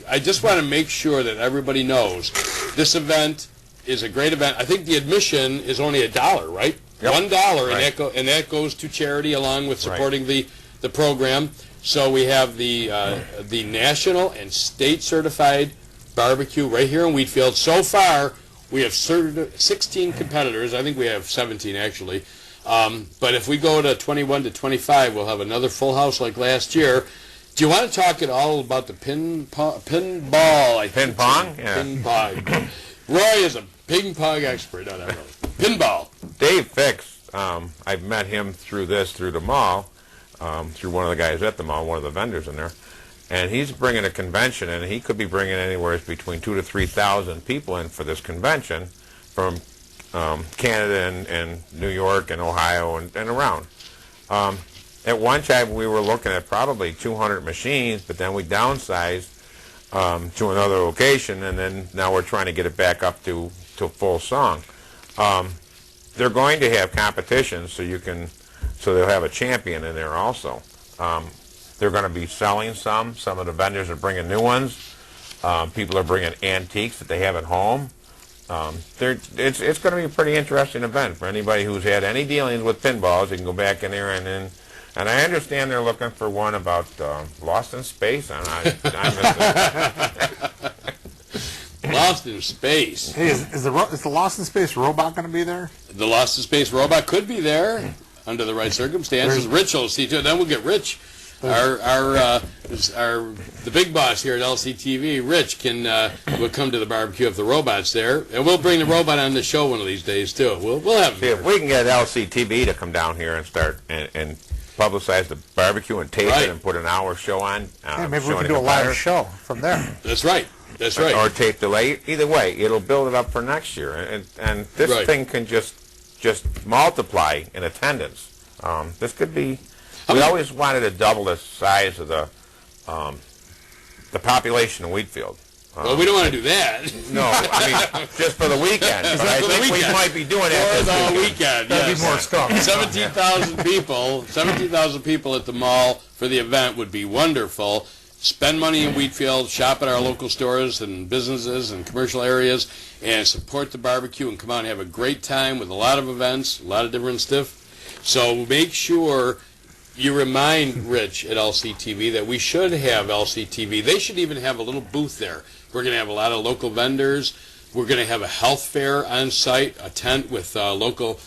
I just want to make sure that everybody knows this event is a great event. I think the admission is only $1, right? Yep. $1, Right. and that goes to charity along with supporting the program. So we have the national and state certified barbecue right here in Wheatfield. So far, we have 16 competitors. I think we have 17 actually. But if we go to 21 to 25, we'll have another full house like last year. Do you want to talk at all about the pinball? Ping pong? Yeah. Ping pong. Roy is a ping pong expert. No, not really. Pinball. Dave Fix, I've met him through the mall, through one of the guys at the mall, one of the vendors in there. And he's bringing a convention, and he could be bringing anywhere between 2,000 to 3,000 people in for this convention from Canada and New York and Ohio and around. At one time, we were looking at probably 200 machines, but then we downsized to another location, and then now we're trying to get it back up to full song. They're going to have competitions, so they'll have a champion in there also. They're going to be selling some. Some of the vendors are bringing new ones. People are bringing antiques that they have at home. It's going to be a pretty interesting event for anybody who's had any dealings with pinballs. You can go back in there and I understand they're looking for one about Lost in Space. I missed it. Lost in Space. Hey, is the Lost in Space robot going to be there? The Lost in Space robot could be there under the right circumstances. Rich will see to it. Then we'll get Rich, the big boss here at LCTV. Rich will come to the barbecue if the robot's there, and we'll bring the robot on the show one of these days too. We'll have. See if we can get LCTV to come down here and start and publicize the barbecue and tape it and put an hour show on. Yeah, maybe we can do a live show from there. That's right. That's right. Or tape delay. Either way, it'll build it up for next year, and this thing can just multiply in attendance. This could be. We always wanted to double the size of the population of Wheatfield. Well, we don't want to do that. No, I mean just for the weekend. But I think we might be doing that for this the weekend. That'd be more stuff. 17,000 people at the mall for the event would be wonderful. Spend money in Wheatfield, shop at our local stores and businesses and commercial areas, and support the barbecue and come out and have a great time with a lot of events, a lot of different stuff. So make sure you remind Rich at LCTV that we should have LCTV. They should even have a little booth there. We're going to have a lot of local vendors. We're going to have a health fair on site, a tent with local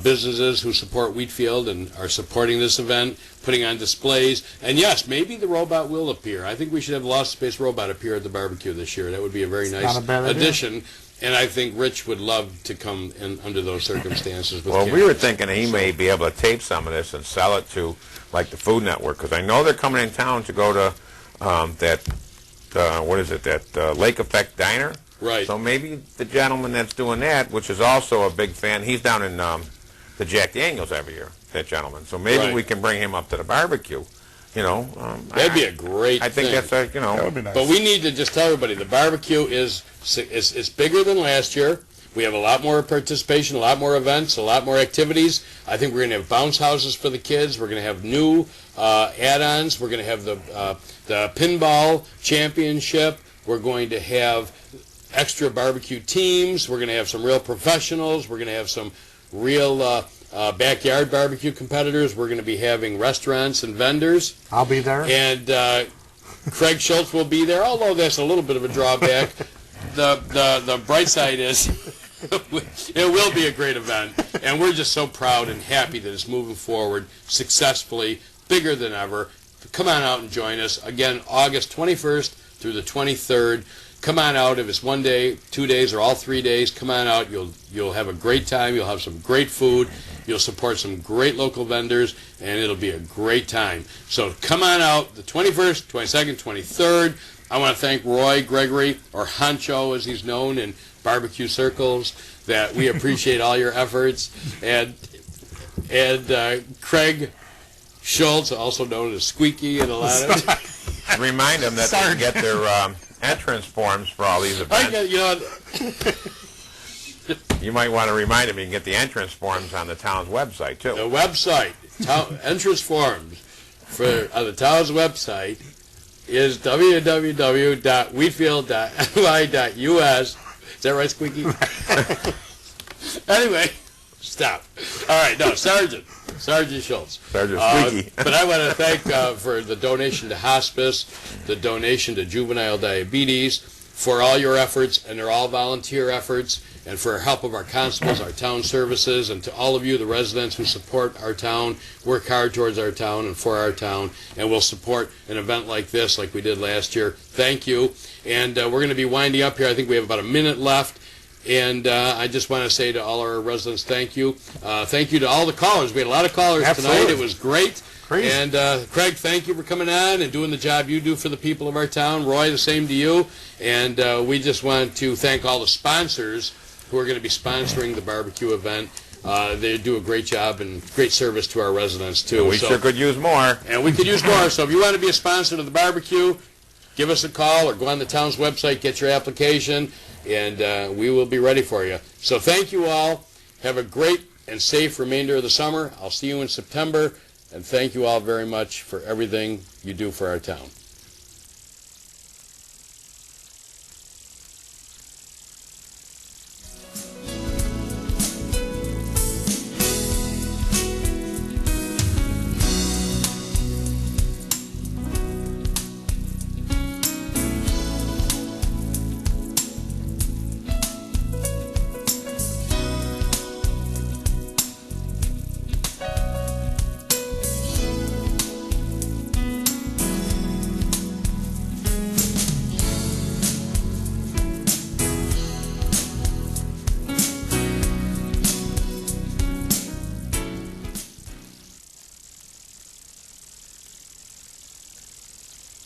businesses who support Wheatfield and are supporting this event, putting on displays. And yes, maybe the robot will appear. I think we should have the Lost Space robot appear at the barbecue this year. That would be a very nice addition. And I think Rich would love to come in under those circumstances. With we were thinking he may be able to tape some of this and sell it to, like, the Food Network, because I know they're coming in town to go to that Lake Effect Diner. Right. So maybe the gentleman that's doing that, which is also a big fan, he's down in the Jack Daniels every year, that gentleman. So maybe we can bring him up to the barbecue. That'd be a great I think that's that would be nice. But we need to just tell everybody the barbecue is bigger than last year. We have a lot more participation, a lot more events, a lot more activities. I think we're going to have bounce houses for the kids. We're going to have new add-ons. We're going to have the pinball championship. We're going to have extra barbecue teams. We're going to have some real professionals. We're going to have some real backyard barbecue competitors. We're going to be having restaurants and vendors. I'll be there. And Craig Schultz will be there, although that's a little bit of a drawback. The bright side is it will be a great event, and we're just so proud and happy that it's moving forward successfully, bigger than ever. Come on out and join us. Again, August 21st through the 23rd. Come on out. If it's 1 day, 2 days, or all 3 days, come on out. You'll have a great time. You'll have some great food. You'll support some great local vendors, and it'll be a great time. So come on out the 21st, 22nd, 23rd. I want to thank Roy Gregory, or Honcho as he's known in barbecue circles, that we appreciate all your efforts. And Craig Schultz, also known as Squeaky in a lot of Remind them that they can get their entrance forms for all these events. You might want to remind them you can get the entrance forms on the town's website, too. The website, entrance forms on the town's website. is www.wheatfield.ny.us. Is that right, Squeaky? Anyway, stop. All right, no, Sergeant Schultz. Sergeant Squeaky. But I want to thank for the donation to hospice, the donation to juvenile diabetes, for all your efforts, and they're all volunteer efforts, and for help of our constables, our town services, and to all of you, the residents who support our town, work hard towards our town and for our town, and will support an event like this, like we did last year. Thank you. And we're going to be winding up here. I think we have about a minute left. And I just want to say to all our residents, thank you. Thank you to all the callers. We had a lot of callers tonight. It was great. Crazy. And Craig, thank you for coming on and doing the job you do for the people of our town. Roy, the same to you. And we just want to thank all the sponsors who are going to be sponsoring the barbecue event. They do a great job and great service to our residents, too. And we sure could use more. And we could use more. So if you want to be a sponsor to the barbecue, give us a call or go on the town's website, get your application, and we will be ready for you. So thank you all. Have a great and safe remainder of the summer. I'll see you in September. And thank you all very much for everything you do for our town.